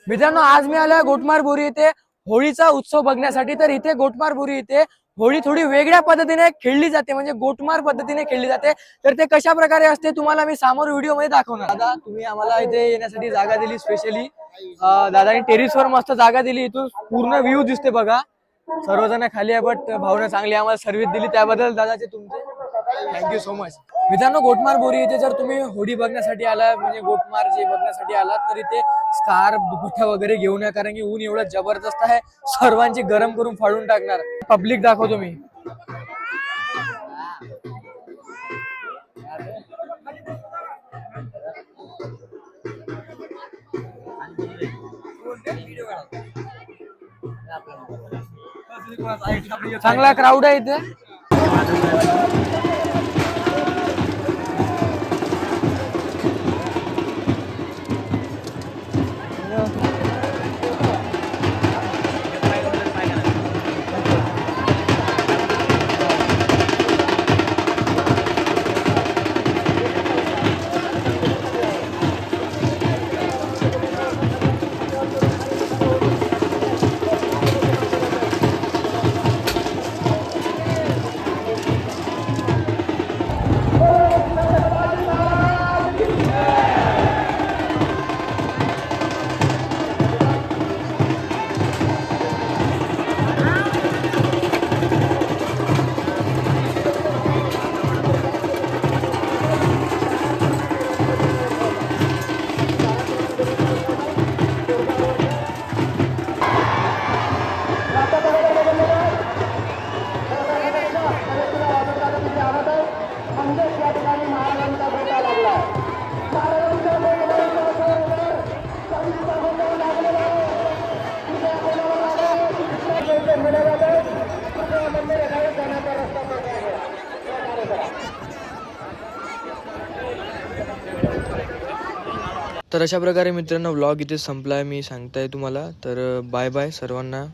मित्रांनो, आज मी आलोय गोटमार बोरी येथे होळीचा उत्सव बघण्यासाठी। तर इथे गोटमार बोरी येथे होळी थोडी वेगळ्या पद्धतीने खेळली जाते, म्हणजे गोटमार पद्धतीने खेळली जाते। तर ते कशा प्रकारे असते तुम्हाला मी समोर व्हिडिओ मध्ये दाखवणार। दादा, तुम्ही आम्हाला इथे येण्यासाठी जागा दिली स्पेशली। दादानी टेरिसवर मस्त जागा दिली, इथून पूर्ण व्ह्यू दिसते बघा। सर्वजण खाली आहे, बट भावना चांगली आम्हाला सर्व्हिस दिली, त्याबद्दल दादाचे तुमचे थँक्यू सो मच। मित्रांनो, गोटमार बोरी इथे जर तुम्ही होळी बघण्यासाठी आला, म्हणजे गोटमार जे बघण्यासाठी आलात, तर इथे स्कार्फ दुपट्टा वगैरे घेऊन या, कारण की ऊन एवढं जबरदस्त आहे, सर्वांची गरम करून फाडून टाकणार। पब्लिक दाखवतो मी। चांगला क्राऊड आहे इथे। तर अशा प्रकारे मित्रांनो व्लॉग इथे संपलाय, मी सांगताय तुम्हाला। तर बाय बाय सर्वांना।